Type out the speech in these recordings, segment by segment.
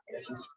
Gracias.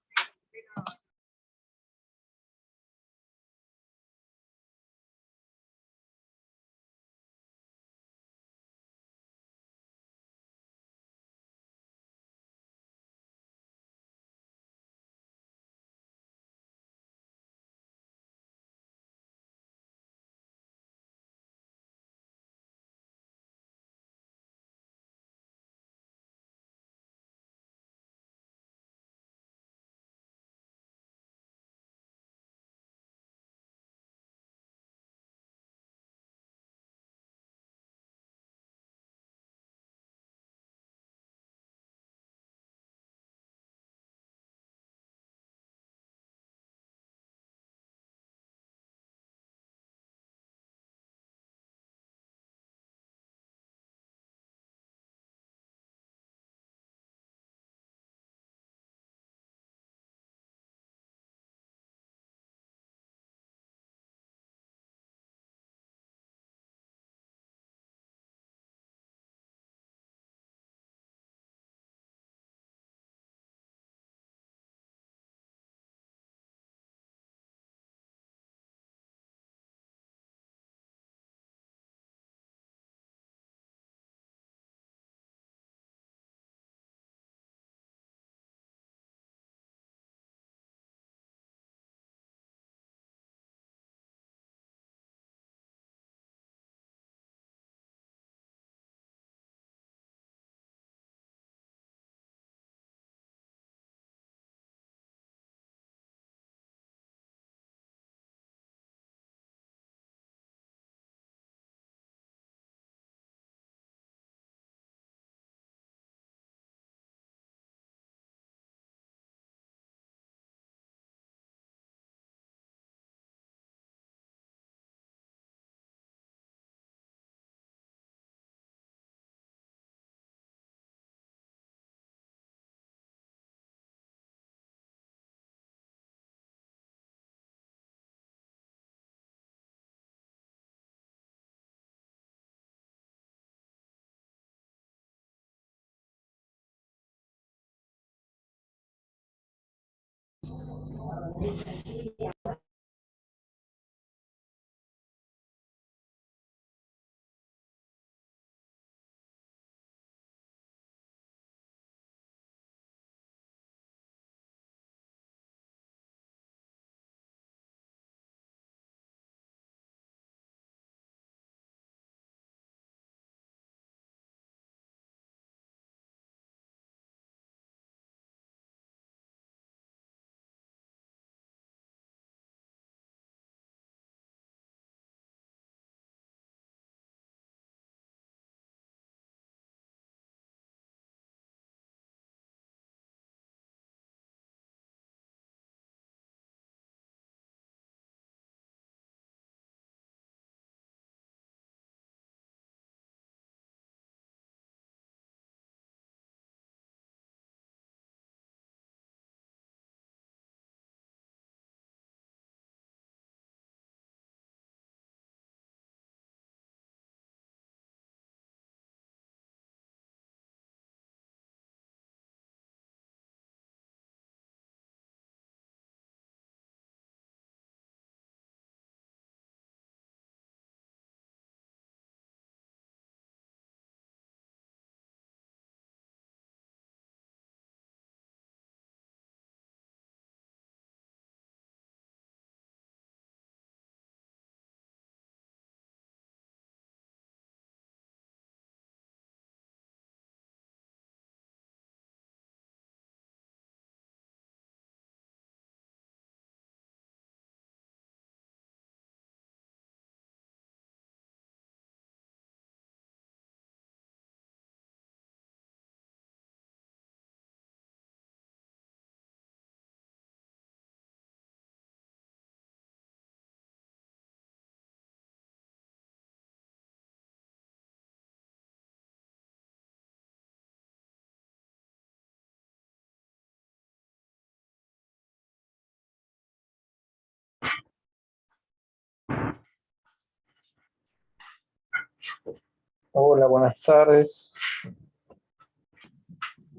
Hola, buenas tardes.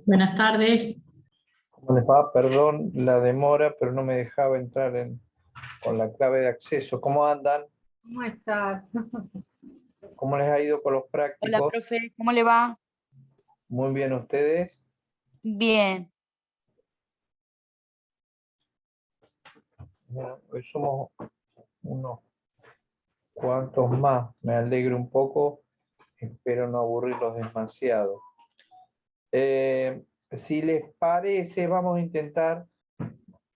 Buenas tardes. ¿Cómo les va? Perdón la demora, pero no me dejaba entrar con la clave de acceso. ¿Cómo andan? ¿Cómo estás? ¿Cómo les ha ido con los prácticos? Hola, profe, ¿cómo le va? Muy bien, ¿ustedes? Bien. Bueno, hoy somos unos cuantos más. Me alegro un poco. Espero no aburrirlos demasiado. Si les parece, vamos a intentar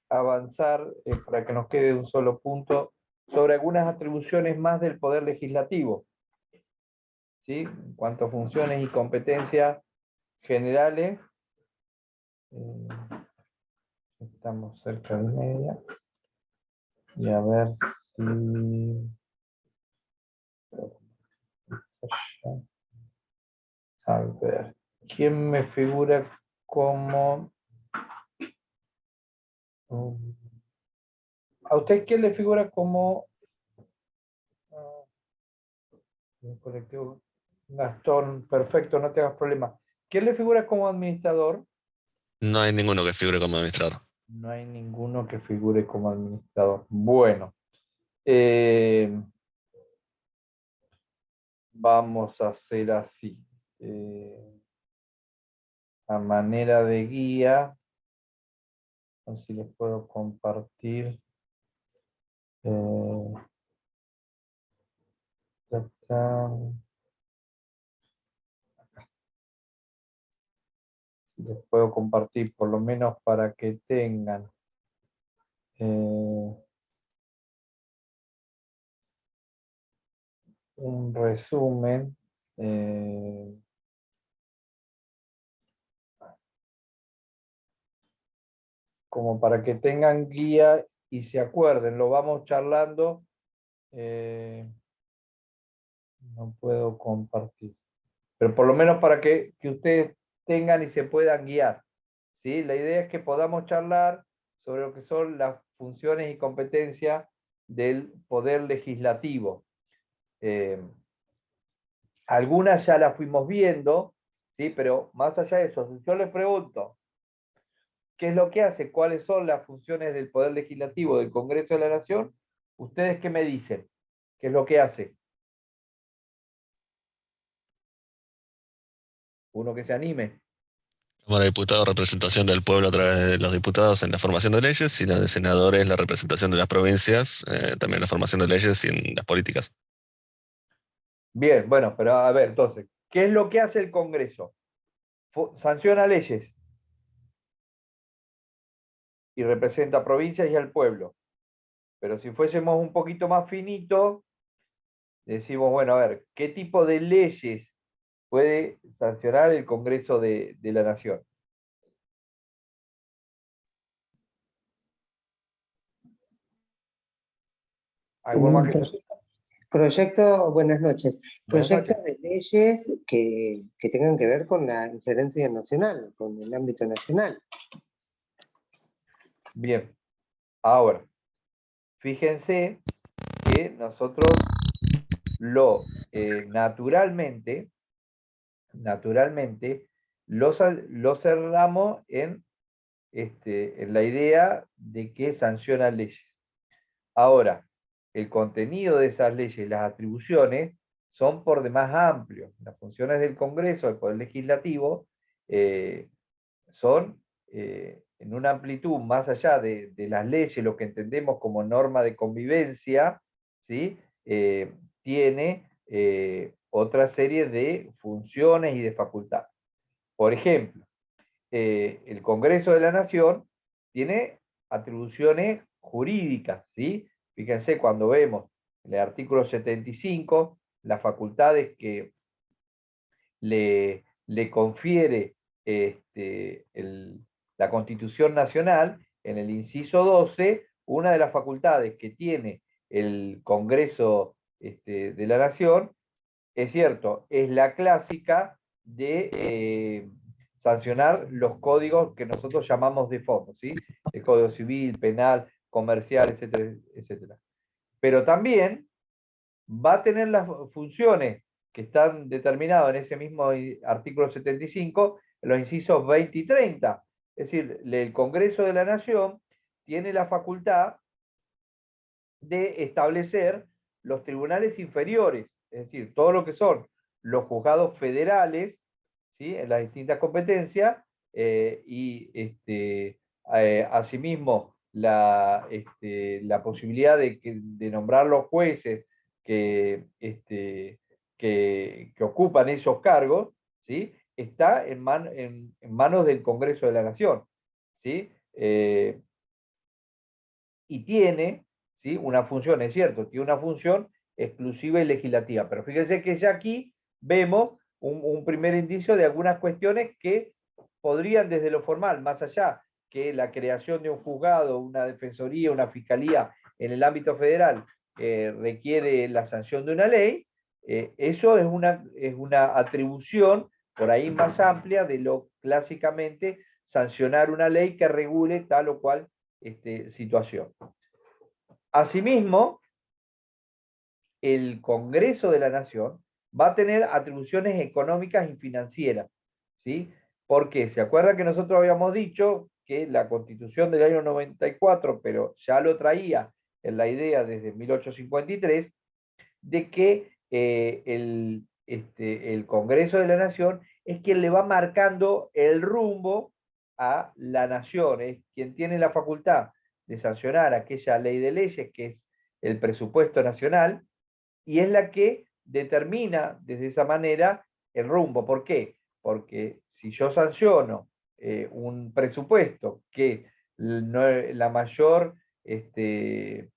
avanzar para que nos quede un solo punto sobre algunas atribuciones más del Poder Legislativo, ¿sí? En cuanto a funciones y competencias generales, estamos cerca de media, y a ver si... A ver, ¿quién me figura como... ¿A usted quién le figura como... el colectivo Gastón, perfecto, no te hagas problema. ¿Quién le figura como administrador? No hay ninguno que figure como administrador. No hay ninguno que figure como administrador. Bueno, eh, vamos a hacer así. A manera de guía, a ver si les puedo compartir. Les puedo compartir por lo menos para que tengan un resumen. Como para que tengan guía y se acuerden, lo vamos charlando. No puedo compartir. Pero por lo menos para que ustedes tengan y se puedan guiar, ¿sí? La idea es que podamos charlar sobre lo que son las funciones y competencias del Poder Legislativo. Algunas ya las fuimos viendo, ¿sí? Pero más allá de eso, si yo les pregunto, ¿qué es lo que hace? ¿Cuáles son las funciones del Poder Legislativo del Congreso de la Nación? ¿Ustedes qué me dicen? ¿Qué es lo que hace? Uno que se anime. Cámara de Diputados, representación del pueblo a través de los diputados en la formación de leyes, y la de senadores, la representación de las provincias, también la formación de leyes y en las políticas. Bien, bueno, pero a ver, entonces, ¿qué es lo que hace el Congreso? Sanciona leyes y representa a provincias y al pueblo. Pero si fuésemos un poquito más finitos, decimos, bueno, a ver, ¿qué tipo de leyes puede sancionar el Congreso de la Nación? ¿Alguno más que... Proyecto, buenas noches. Buenas Proyectos noches. de leyes que tengan que ver con la injerencia nacional, con el ámbito nacional. Bien, ahora, fíjense que nosotros naturalmente lo cerramos en la idea de que sanciona leyes. Ahora, el contenido de esas leyes, las atribuciones, son por demás amplios. Las funciones del Congreso, del Poder Legislativo, son en una amplitud más allá de las leyes, lo que entendemos como norma de convivencia, ¿sí? Tiene otra serie de funciones y de facultades. Por ejemplo, el Congreso de la Nación tiene atribuciones jurídicas, ¿sí? Fíjense, cuando vemos en el artículo 75, las facultades que le confiere la Constitución Nacional, en el inciso 12, una de las facultades que tiene el Congreso de la Nación, es cierto, es la clásica de sancionar los códigos que nosotros llamamos de fondo, ¿sí? El Código Civil, Penal, Comercial, etcétera, etcétera. Pero también va a tener las funciones que están determinadas en ese mismo artículo 75, los incisos 20 y 30. Es decir, el Congreso de la Nación tiene la facultad de establecer los tribunales inferiores, es decir, todo lo que son los juzgados federales, ¿sí?, en las distintas competencias, asimismo la posibilidad de nombrar los jueces que ocupan esos cargos, ¿sí?, está en manos del Congreso de la Nación, ¿sí? Y tiene, ¿sí?, una función, es cierto, tiene una función exclusiva y legislativa, pero fíjense que ya aquí vemos un primer indicio de algunas cuestiones que podrían desde lo formal, más allá que la creación de un juzgado, una defensoría, una fiscalía en el ámbito federal requiere la sanción de una ley, eso es una atribución por ahí más amplia de lo clásicamente sancionar una ley que regule tal o cual situación. Asimismo, el Congreso de la Nación va a tener atribuciones económicas y financieras, ¿sí? Porque se acuerda que nosotros habíamos dicho que la Constitución del año 94, pero ya lo traía en la idea desde 1853, de que el Congreso de la Nación es quien le va marcando el rumbo a la nación, es quien tiene la facultad de sancionar aquella ley de leyes que es el presupuesto nacional, y es la que determina desde esa manera el rumbo. ¿Por qué? Porque si yo sanciono un presupuesto que la mayor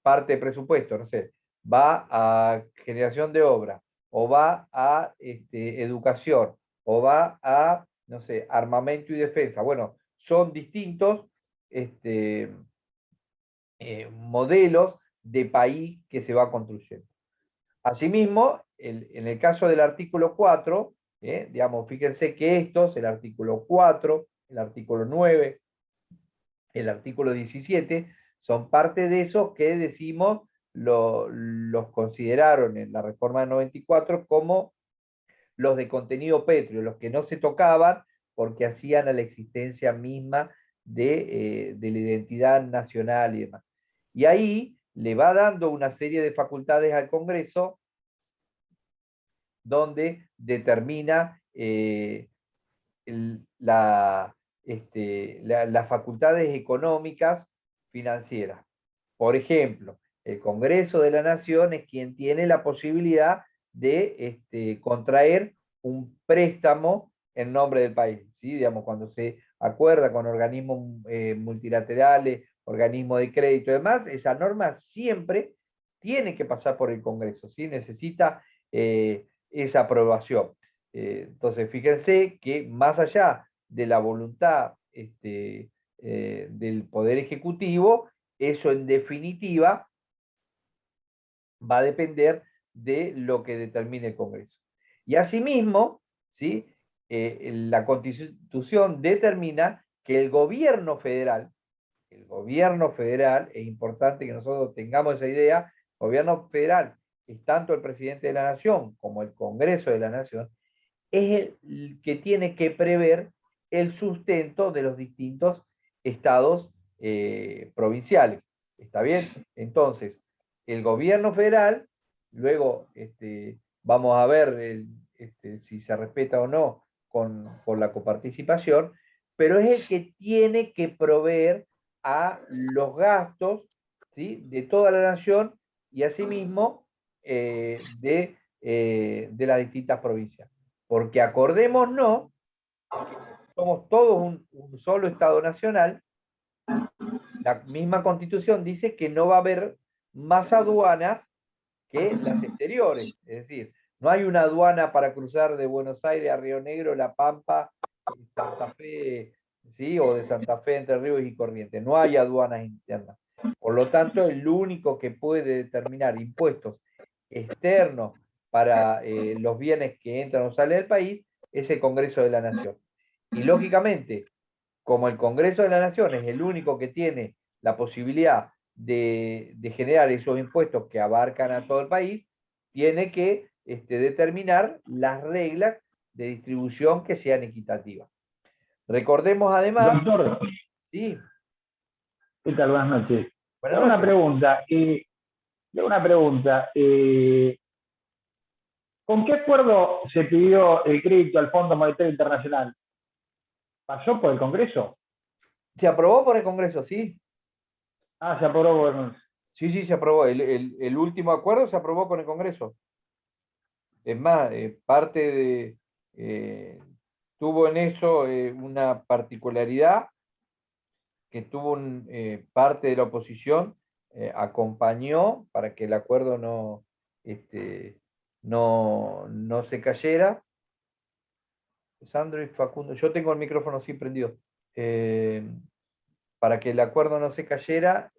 parte del presupuesto, no sé, va a generación de obra, o va a educación, o va a, no sé, armamento y defensa. Bueno, son distintos modelos de país que se va construyendo. Asimismo, en el caso del artículo 4, digamos, fíjense que estos, el artículo 4, el artículo 9, el artículo 17, son parte de esos que decimos los consideraron en la reforma del 94 como los de contenido pétreo, los que no se tocaban porque hacían a la existencia misma de la identidad nacional y demás. Y ahí le va dando una serie de facultades al Congreso donde determina las facultades económicas financieras. Por ejemplo, el Congreso de la Nación es quien tiene la posibilidad de contraer un préstamo en nombre del país, ¿sí? Digamos, cuando se acuerda con organismos multilaterales, organismos de crédito y demás, esa norma siempre tiene que pasar por el Congreso, ¿sí? Necesita esa aprobación. Entonces, fíjense que más allá de la voluntad del Poder Ejecutivo, eso en definitiva va a depender de lo que determine el Congreso. Y asimismo, ¿sí?, la Constitución determina que el gobierno federal, es importante que nosotros tengamos esa idea, el gobierno federal es tanto el presidente de la Nación como el Congreso de la Nación, es el que tiene que prever el sustento de los distintos estados provinciales. ¿Está bien? Entonces, el gobierno federal, luego vamos a ver si se respeta o no con la coparticipación, pero es el que tiene que proveer a los gastos, ¿sí?, de toda la nación y asimismo de las distintas provincias. Porque acordémonos, somos todos un solo Estado nacional. La misma Constitución dice que no va a haber más aduanas que las exteriores. Es decir, no hay una aduana para cruzar de Buenos Aires a Río Negro, La Pampa, Santa Fe, ¿sí?, o de Santa Fe, Entre Ríos y Corrientes. No hay aduanas internas. Por lo tanto, el único que puede determinar impuestos externos para los bienes que entran o salen del país es el Congreso de la Nación. Y lógicamente, como el Congreso de la Nación es el único que tiene la posibilidad de generar esos impuestos que abarcan a todo el país, tiene que determinar las reglas de distribución que sean equitativas. Recordemos además, Doctor, sí, ¿qué tal? Buenas noches. buenas Tengo una noches. pregunta. ¿Con qué acuerdo se pidió el crédito al Fondo Monetario Internacional? ¿Pasó por el Congreso? ¿Se aprobó por el Congreso? Sí. Ah, se aprobó por... Sí, sí, se aprobó. El último acuerdo se aprobó con el Congreso. Es más, parte de... tuvo en eso una particularidad que tuvo parte de la oposición, acompañó para que el acuerdo no se cayera. Sandro y Facundo, yo tengo el micrófono así prendido. Para que el acuerdo no se cayera,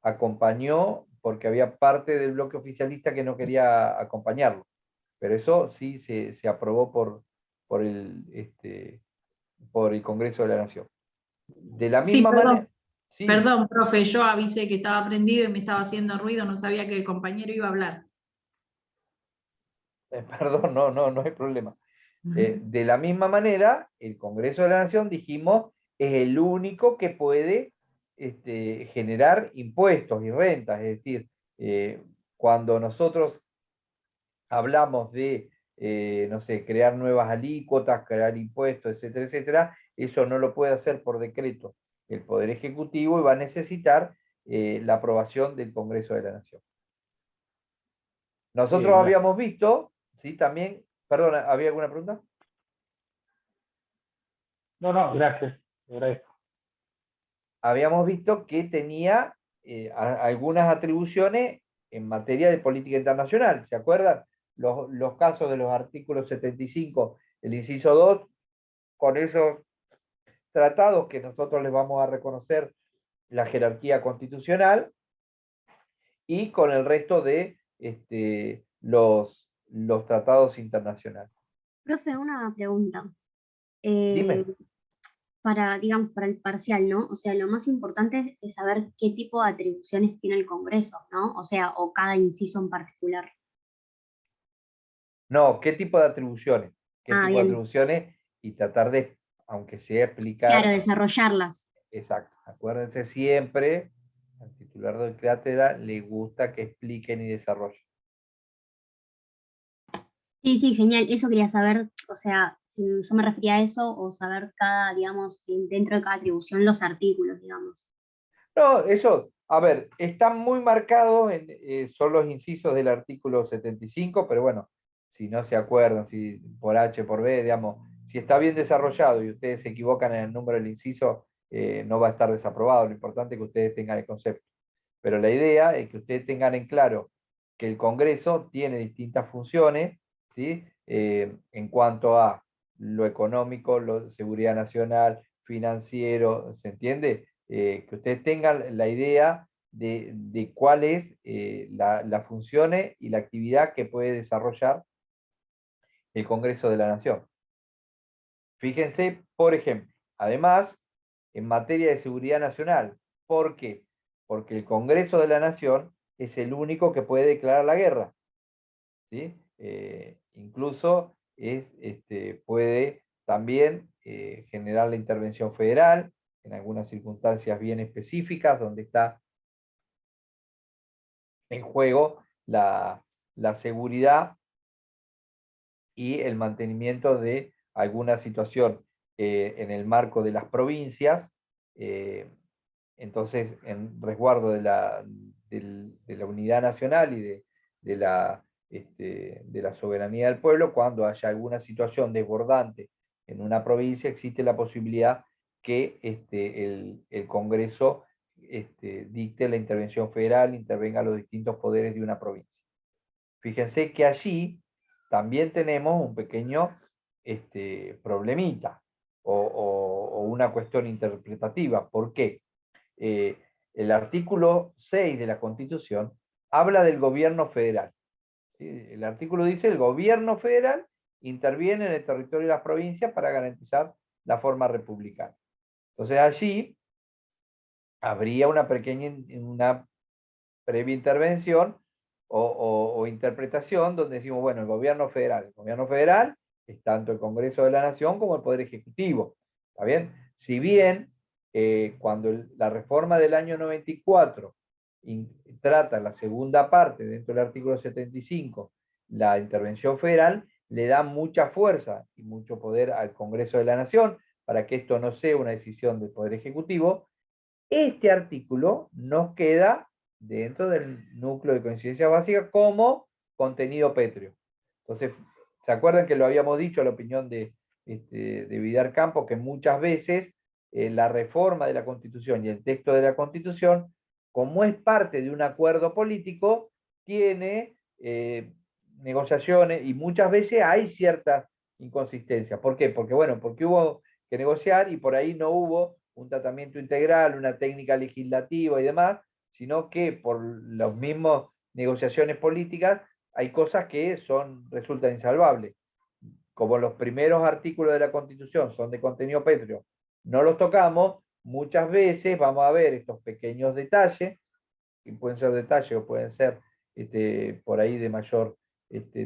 acompañó porque había parte del bloque oficialista que no quería acompañarlo. Pero eso sí se aprobó por el Congreso de la Nación. De la Sí, misma manera, sí, perdón, profe, yo avisé que estaba prendido y me estaba haciendo ruido, no sabía que el compañero iba a hablar. perdón, no hay problema. De la misma manera, el Congreso de la Nación, dijimos, es el único que puede generar impuestos y rentas. Es decir, cuando nosotros hablamos de, no sé, crear nuevas alícuotas, crear impuestos, etcétera, etcétera, eso no lo puede hacer por decreto el Poder Ejecutivo y va a necesitar la aprobación del Congreso de la Nación. Nosotros Bien, habíamos visto, sí, también, perdón, ¿había alguna pregunta? No, gracias. Le agradezco. Habíamos visto que tenía algunas atribuciones en materia de política internacional. ¿Se acuerdan? Los casos de los artículos 75, el inciso 2, con esos tratados que nosotros les vamos a reconocer la jerarquía constitucional y con el resto de los tratados internacionales. Profe, una pregunta. Eh, Dime. digamos, para el parcial, ¿no? O sea, lo más importante es saber qué tipo de atribuciones tiene el Congreso, ¿no? O sea, o cada inciso en particular. No, ¿qué tipo de atribuciones? ¿Qué Ah, tipo de bien. atribuciones? Y tratar de, aunque sea Claro, explicar. desarrollarlas. Exacto. Acuérdense siempre, al titular de cátedra le gusta que expliquen y desarrollen. Sí, sí, genial. Eso quería saber, o sea, si yo me refería a eso, o saber cada, digamos, dentro de cada atribución los artículos, digamos. No, eso, a ver, están muy marcados, son los incisos del artículo 75, pero bueno, si no se acuerdan, si por H, por B, digamos, si está bien desarrollado y ustedes se equivocan en el número del inciso, no va a estar desaprobado. Lo importante es que ustedes tengan el concepto. Pero la idea es que ustedes tengan en claro que el Congreso tiene distintas funciones, ¿sí? En cuanto a lo económico, lo seguridad nacional, financiero, ¿se entiende? Que ustedes tengan la idea de cuál es las funciones y la actividad que puede desarrollar el Congreso de la Nación. Fíjense, por ejemplo, además, en materia de seguridad nacional, ¿por qué? Porque el Congreso de la Nación es el único que puede declarar la guerra, ¿sí? Incluso puede también generar la intervención federal en algunas circunstancias bien específicas donde está en juego la seguridad y el mantenimiento de alguna situación en el marco de las provincias. Entonces, en resguardo de la unidad nacional y de la soberanía del pueblo, cuando haya alguna situación desbordante en una provincia, existe la posibilidad que el Congreso dicte la intervención federal, intervenga los distintos poderes de una provincia. Fíjense que allí también tenemos un pequeño problemita o una cuestión interpretativa. ¿Por qué? El artículo 6 de la Constitución habla del gobierno federal. ¿Sí? El artículo dice: el gobierno federal interviene en el territorio de las provincias para garantizar la forma republicana. Entonces allí habría una previa intervención o interpretación donde decimos, bueno, el gobierno federal es tanto el Congreso de la Nación como el Poder Ejecutivo. ¿Está bien? Si bien cuando la reforma del año 94 trata la segunda parte dentro del artículo 75, la intervención federal, le da mucha fuerza y mucho poder al Congreso de la Nación para que esto no sea una decisión del Poder Ejecutivo. Este artículo nos queda dentro del núcleo de coincidencia básica como contenido pétreo. Entonces, ¿se acuerdan que lo habíamos dicho, la opinión de Vidal Campos, que muchas veces la reforma de la Constitución y el texto de la Constitución, como es parte de un acuerdo político, tiene negociaciones y muchas veces hay ciertas inconsistencias? ¿Por qué? Porque, bueno, porque hubo que negociar y por ahí no hubo un tratamiento integral, una técnica legislativa y demás, sino que por las mismas negociaciones políticas hay cosas que resultan insalvables. Como los primeros artículos de la Constitución son de contenido pétreo, no los tocamos, muchas veces vamos a ver estos pequeños detalles, que pueden ser detalles o pueden ser por ahí de mayor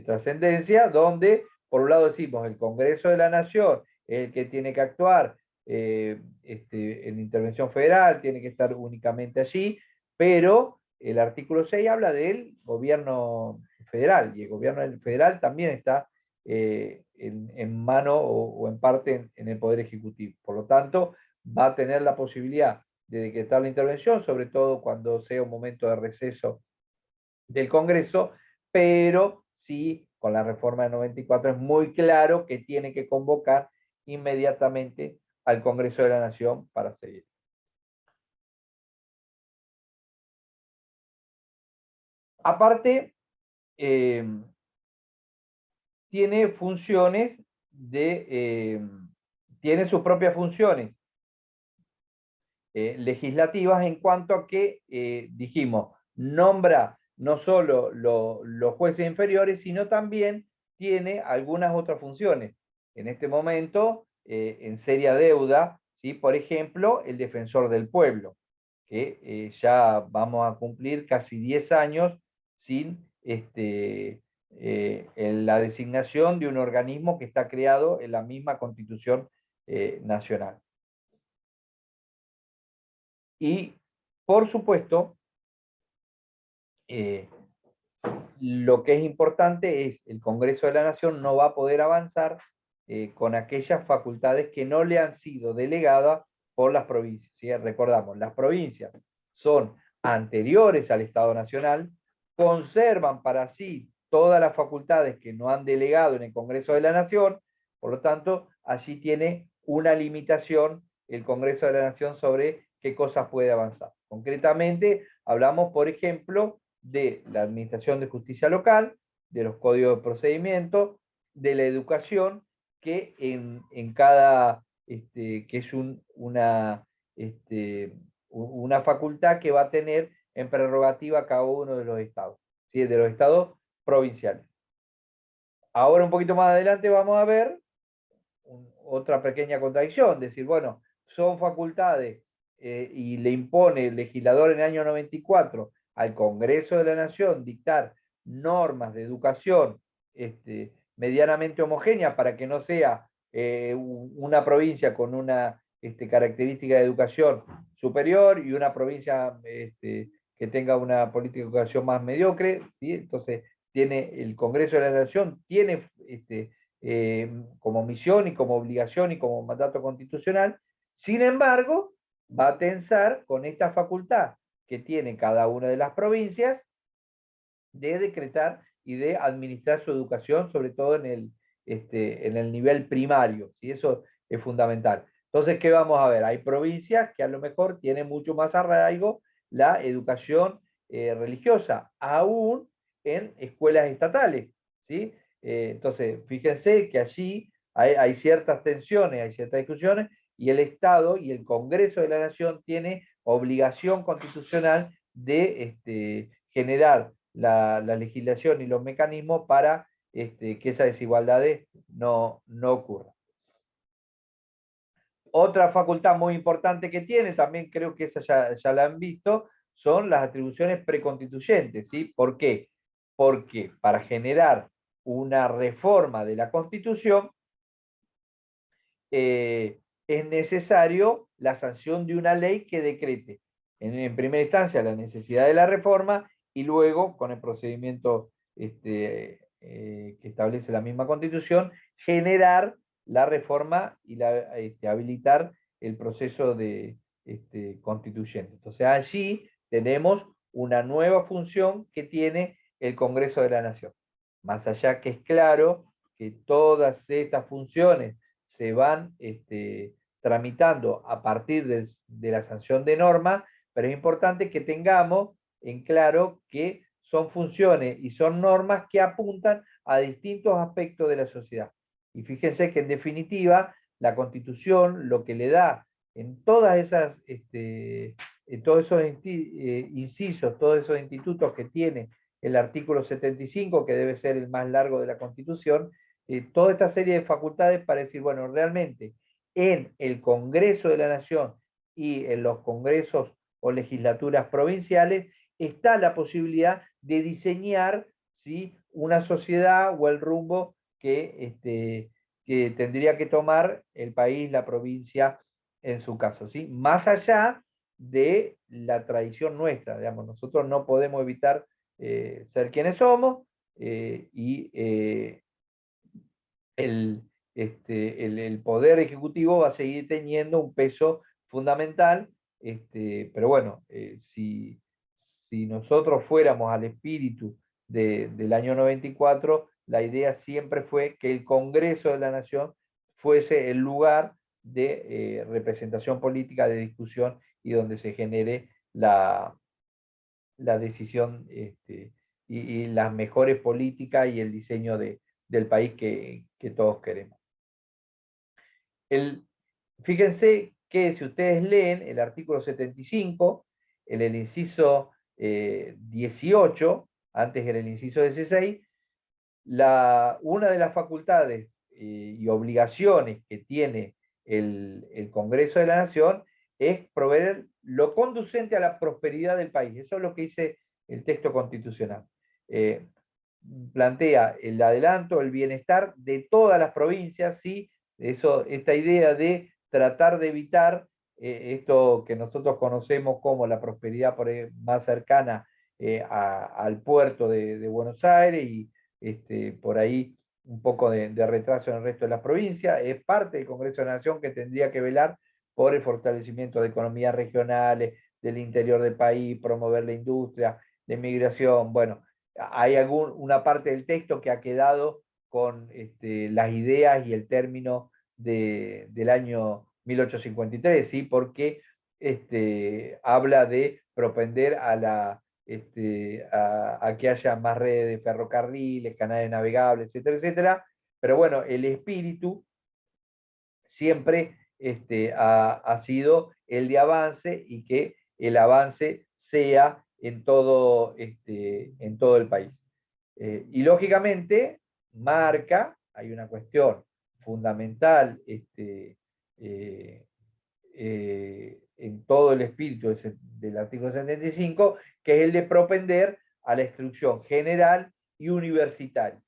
trascendencia, donde por un lado decimos el Congreso de la Nación es el que tiene que actuar en intervención federal, tiene que estar únicamente allí, pero el artículo 6 habla del gobierno federal, y el gobierno federal también está en mano o en parte en el Poder Ejecutivo. Por lo tanto, va a tener la posibilidad de decretar la intervención, sobre todo cuando sea un momento de receso del Congreso, pero sí, con la reforma del 94 es muy claro que tiene que convocar inmediatamente al Congreso de la Nación para seguir. Aparte, tiene funciones tiene sus propias funciones legislativas en cuanto a que, dijimos, nombra no solo los jueces inferiores, sino también tiene algunas otras funciones. En este momento, en seria deuda, ¿sí? Por ejemplo, el defensor del pueblo, que ya vamos a cumplir casi 10 años sin la designación de un organismo que está creado en la misma Constitución Nacional. Y, por supuesto, lo que es importante es el Congreso de la Nación no va a poder avanzar con aquellas facultades que no le han sido delegadas por las provincias. ¿Sí? Recordamos, las provincias son anteriores al Estado Nacional, conservan para sí todas las facultades que no han delegado en el Congreso de la Nación, por lo tanto, allí tiene una limitación el Congreso de la Nación sobre qué cosas puede avanzar. Concretamente, hablamos, por ejemplo, de la Administración de Justicia Local, de los códigos de procedimiento, de la educación, que en cada, que es una facultad que va a tener en prerrogativa cada uno de los estados, ¿sí? De los estados provinciales. Ahora un poquito más adelante vamos a ver otra pequeña contradicción, decir, bueno, son facultades y le impone el legislador en el año 94 al Congreso de la Nación dictar normas de educación medianamente homogéneas para que no sea una provincia con una característica de educación superior y una provincia que tenga una política de educación más mediocre, ¿sí? Entonces, el Congreso de la Nación tiene como misión y como obligación y como mandato constitucional, sin embargo, va a tensar con esta facultad que tiene cada una de las provincias de decretar y de administrar su educación, sobre todo en el nivel primario, y eso es fundamental. Entonces, ¿qué vamos a ver? Hay provincias que a lo mejor tienen mucho más arraigo la educación religiosa, aún en escuelas estatales, ¿sí? Entonces, fíjense que allí hay ciertas tensiones, hay ciertas discusiones, y el Estado y el Congreso de la Nación tiene obligación constitucional de generar la legislación y los mecanismos para que esas desigualdades no ocurran. Otra facultad muy importante que tiene, también creo que esa ya la han visto, son las atribuciones preconstituyentes, ¿sí? ¿Por qué? Porque para generar una reforma de la Constitución, es necesario la sanción de una ley que decrete, en primera instancia, la necesidad de la reforma y luego, con el procedimiento que establece la misma Constitución, generar la reforma y habilitar el proceso constituyente. Entonces allí tenemos una nueva función que tiene el Congreso de la Nación. Más allá que es claro que todas estas funciones se van tramitando a partir de la sanción de normas, pero es importante que tengamos en claro que son funciones y son normas que apuntan a distintos aspectos de la sociedad. Y fíjense que en definitiva la Constitución lo que le da en todas esas, en todos esos incisos, todos esos institutos que tiene el artículo 75, que debe ser el más largo de la Constitución, toda esta serie de facultades para decir, bueno, realmente en el Congreso de la Nación y en los congresos o legislaturas provinciales está la posibilidad de diseñar, ¿sí?, una sociedad o el rumbo que tendría que tomar el país, la provincia, en su caso, ¿sí? Más allá de la tradición nuestra, digamos, nosotros no podemos evitar ser quienes somos y el Poder Ejecutivo va a seguir teniendo un peso fundamental, pero bueno, si nosotros fuéramos al espíritu del año 94, la idea siempre fue que el Congreso de la Nación fuese el lugar de representación política, de discusión y donde se genere la decisión y las mejores políticas y el diseño del país que todos queremos. Fíjense que si ustedes leen el artículo 75, en el inciso 18, antes era el inciso 16, una de las facultades y obligaciones que tiene el Congreso de la Nación es proveer lo conducente a la prosperidad del país. Eso es lo que dice el texto constitucional. Plantea el adelanto, el bienestar de todas las provincias, ¿sí? Esta idea de tratar de evitar esto que nosotros conocemos como la prosperidad más cercana al puerto de Buenos Aires y por ahí un poco de retraso en el resto de las provincias. Es parte del Congreso de la Nación que tendría que velar por el fortalecimiento de economías regionales, del interior del país, promover la industria, la inmigración. Bueno, hay una parte del texto que ha quedado con las ideas y el término del año 1853, ¿sí? Porque habla de propender a que haya más redes de ferrocarriles, canales navegables, etcétera, etcétera. Pero bueno, el espíritu siempre ha sido el de avance y que el avance sea en todo el país. Y lógicamente hay una cuestión fundamental en todo el espíritu del artículo 75, que es el de propender a la instrucción general y universitaria,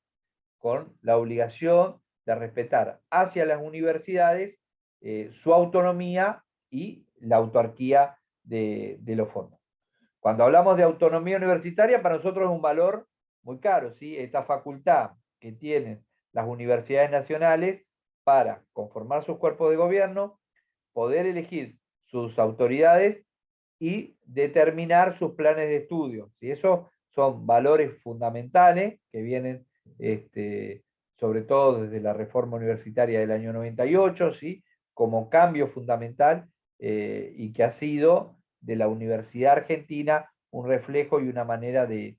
con la obligación de respetar hacia las universidades su autonomía y la autarquía de los fondos. Cuando hablamos de autonomía universitaria, para nosotros es un valor muy caro, ¿sí? Esta facultad que tienen las universidades nacionales para conformar sus cuerpos de gobierno, poder elegir sus autoridades y determinar sus planes de estudio. ¿Sí? Esos son valores fundamentales que vienen sobre todo desde la reforma universitaria del año 98, ¿sí? Como cambio fundamental y que ha sido de la Universidad Argentina un reflejo y una manera de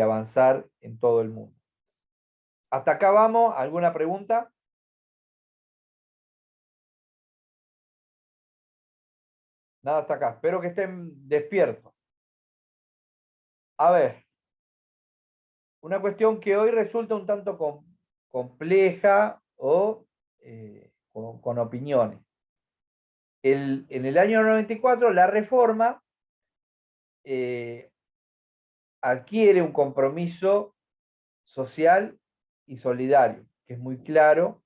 avanzar en todo el mundo. ¿Hasta acá vamos? ¿Alguna pregunta? Nada hasta acá. Espero que estén despiertos. A ver. Una cuestión que hoy resulta un tanto compleja o con opiniones. En el año 94 la reforma adquiere un compromiso social y solidario, que es muy claro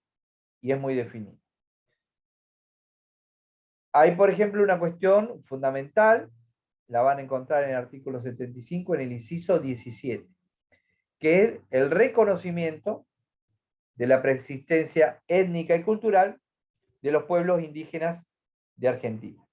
y es muy definido. Hay, por ejemplo, una cuestión fundamental, la van a encontrar en el artículo 75, en el inciso 17, que es el reconocimiento de la preexistencia étnica y cultural de los pueblos indígenas de Argentina.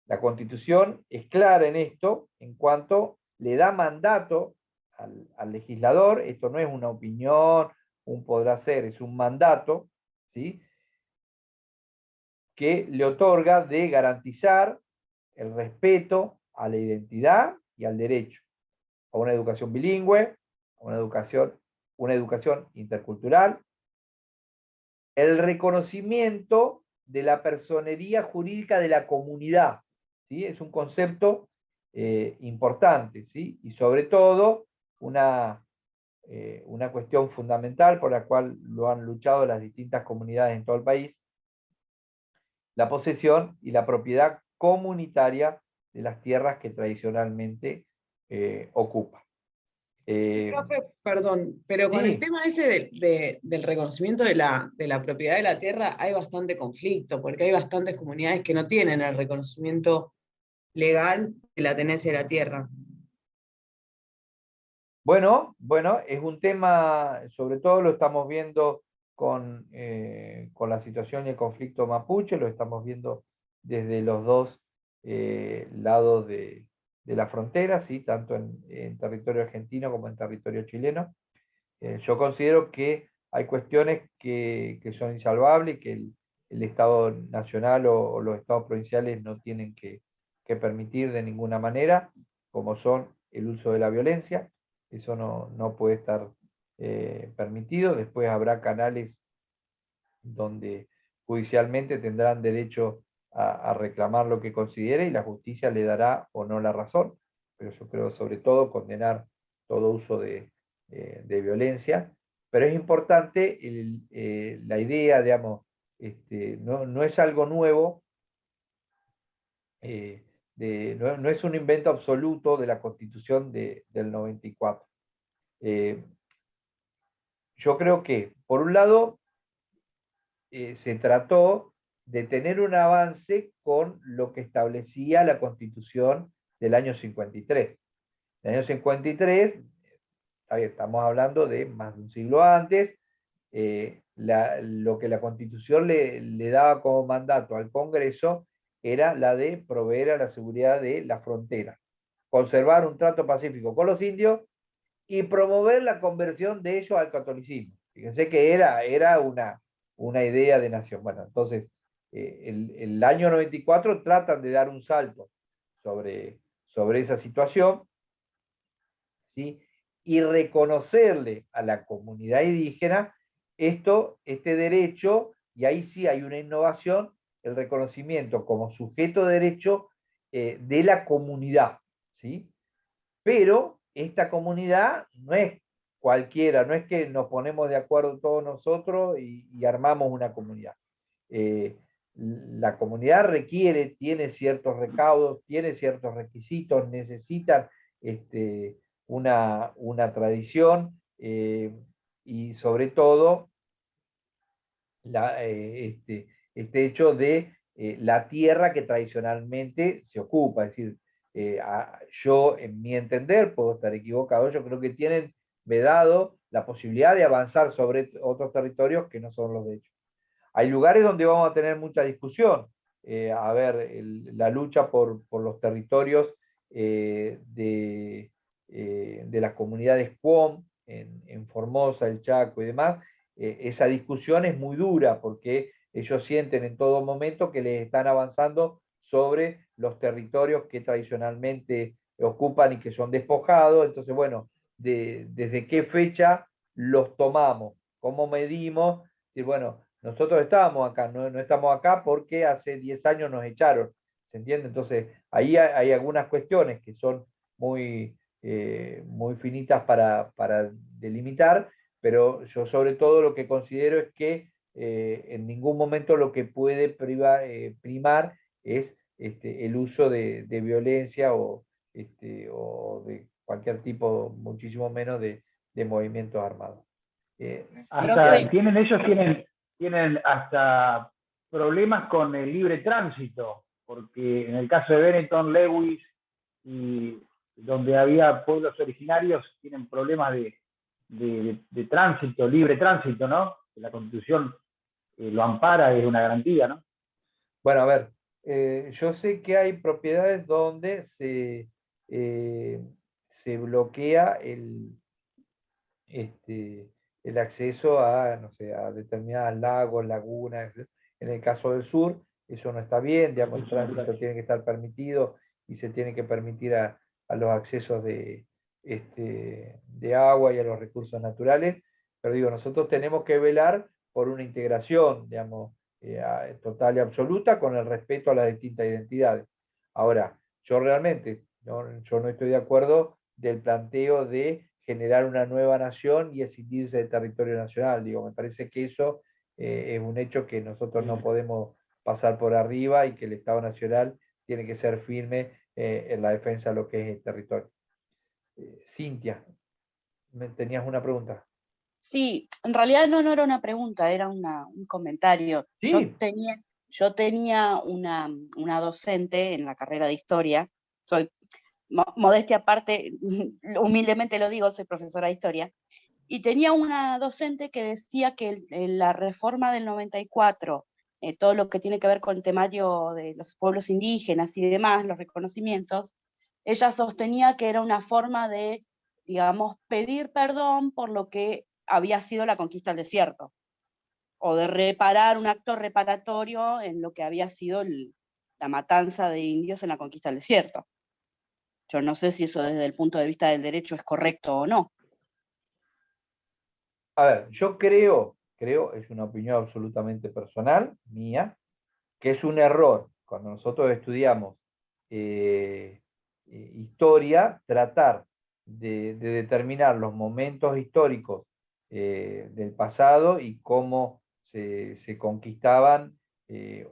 La Constitución es clara en esto, en cuanto le da mandato al legislador. Esto no es una opinión, un podrá ser, es un mandato, ¿sí?, que le otorga de garantizar el respeto a la identidad y al derecho a una educación bilingüe, a una educación intercultural, el reconocimiento de la personería jurídica de la comunidad, ¿sí? Es un concepto importante, ¿sí? Y sobre todo una cuestión fundamental por la cual lo han luchado las distintas comunidades en todo el país, la posesión y la propiedad comunitaria de las tierras que tradicionalmente ocupa. Profe, perdón, pero con el Sí, tema ese del reconocimiento de la propiedad de la tierra hay bastante conflicto, porque hay bastantes comunidades que no tienen el reconocimiento legal de la tenencia de la tierra. bueno, es un tema, sobre todo lo estamos viendo con la situación y el conflicto mapuche, lo estamos viendo desde los dos lados de la frontera, ¿sí?, tanto en territorio argentino como en territorio chileno. Yo considero que hay cuestiones que son insalvables y que el Estado nacional o los estados provinciales no tienen que permitir de ninguna manera, como son el uso de la violencia. Eso no puede estar permitido. Después habrá canales donde judicialmente tendrán derecho a reclamar lo que considere y la justicia le dará o no la razón. Pero yo creo sobre todo condenar todo uso de violencia. Pero es importante la idea, digamos, no es algo nuevo, no es un invento absoluto de la Constitución del 94. Yo creo que, por un lado, se trató de tener un avance con lo que establecía la Constitución del año 53. En el año 53, estamos hablando de más de un siglo antes, lo que la Constitución le daba como mandato al Congreso era la de proveer a la seguridad de la frontera, conservar un trato pacífico con los indios y promover la conversión de ellos al catolicismo. Fíjense que era una idea de nación. Bueno, entonces, el año 94 tratan de dar un salto sobre esa situación, ¿sí?, y reconocerle a la comunidad indígena este derecho, y ahí sí hay una innovación, el reconocimiento como sujeto de derecho de la comunidad, ¿sí? Pero esta comunidad no es cualquiera, no es que nos ponemos de acuerdo todos nosotros y armamos una comunidad. La comunidad tiene ciertos recaudos, tiene ciertos requisitos, necesitan una tradición y sobre todo este hecho de la tierra que tradicionalmente se ocupa. Es decir, yo, en mi entender, puedo estar equivocado, yo creo que tienen vedado la posibilidad de avanzar sobre otros territorios que no son los de ellos. Hay lugares donde vamos a tener mucha discusión. A ver, la lucha por los territorios de las comunidades Cuom, en Formosa, el Chaco y demás, esa discusión es muy dura porque ellos sienten en todo momento que les están avanzando sobre los territorios que tradicionalmente ocupan y que son despojados. Entonces, bueno, ¿desde qué fecha los tomamos? ¿Cómo medimos? Y bueno, nosotros estábamos acá, no estamos acá porque hace 10 años nos echaron, ¿se entiende? Entonces, ahí hay algunas cuestiones que son muy finitas para delimitar, pero yo sobre todo lo que considero es que en ningún momento lo que puede primar es el uso de violencia o de cualquier tipo, muchísimo menos de movimientos armados. Hasta, ellos tienen hasta problemas con el libre tránsito, porque en el caso de Benetton, Lewis, y donde había pueblos originarios, tienen problemas de tránsito, libre tránsito, ¿no? La Constitución lo ampara, es una garantía, ¿no? Bueno, a ver, yo sé que hay propiedades donde se bloquea el acceso a, no sé, a determinados lagos, lagunas. En el caso del sur, eso no está bien, digamos, el tránsito tiene que estar permitido y se tiene que permitir a los accesos de agua y a los recursos naturales, pero digo, nosotros tenemos que velar por una integración, digamos, total y absoluta con el respeto a las distintas identidades. Ahora, yo realmente, yo no estoy de acuerdo del planteo de generar una nueva nación y escindirse del territorio nacional. Digo, me parece que eso es un hecho que nosotros no podemos pasar por arriba y que el Estado Nacional tiene que ser firme en la defensa de lo que es el territorio. Cintia, ¿tenías una pregunta? Sí, en realidad no era una pregunta, era un comentario. Sí. Yo tenía una docente en la carrera de historia, soy, modestia aparte, humildemente lo digo, soy profesora de historia, y tenía una docente que decía que la reforma del 94, todo lo que tiene que ver con el temario de los pueblos indígenas y demás, los reconocimientos, ella sostenía que era una forma de, digamos, pedir perdón por lo que había sido la conquista del desierto, o de reparar un acto reparatorio en lo que había sido la matanza de indios en la conquista del desierto. Yo no sé si eso desde el punto de vista del derecho es correcto o no. A ver, yo creo, es una opinión absolutamente personal, mía, que es un error cuando nosotros estudiamos historia, tratar de determinar los momentos históricos del pasado y cómo se conquistaban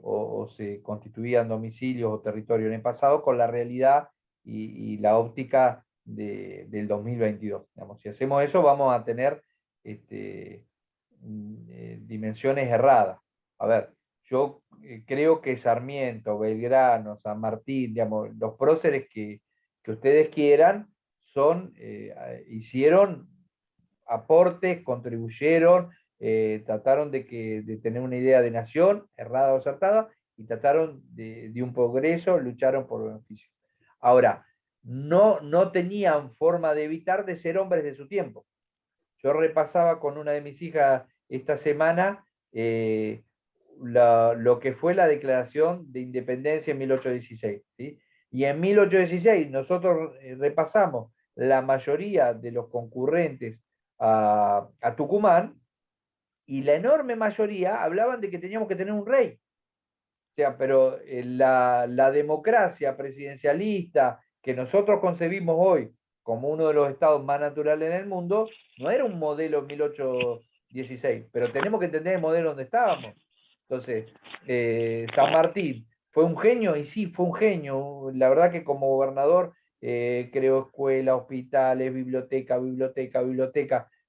o se constituían domicilios o territorios en el pasado con la realidad y la óptica del 2022. Digamos, si hacemos eso vamos a tener dimensiones erradas. A ver, yo creo que Sarmiento, Belgrano, San Martín, digamos, los próceres que ustedes quieran, hicieron aportes, contribuyeron, trataron de tener una idea de nación, errada o acertada, y trataron de un progreso, lucharon por beneficio. Ahora, no tenían forma de evitar de ser hombres de su tiempo. Yo repasaba con una de mis hijas esta semana lo que fue la declaración de independencia en 1816. ¿Sí? Y en 1816 nosotros repasamos la mayoría de los concurrentes a Tucumán y la enorme mayoría hablaban de que teníamos que tener un rey. O sea, pero la democracia presidencialista que nosotros concebimos hoy como uno de los estados más naturales en el mundo, no era un modelo 1816, pero tenemos que entender el modelo donde estábamos. Entonces, San Martín, ¿fue un genio? Y sí, fue un genio. La verdad que como gobernador creó escuelas, hospitales, biblioteca,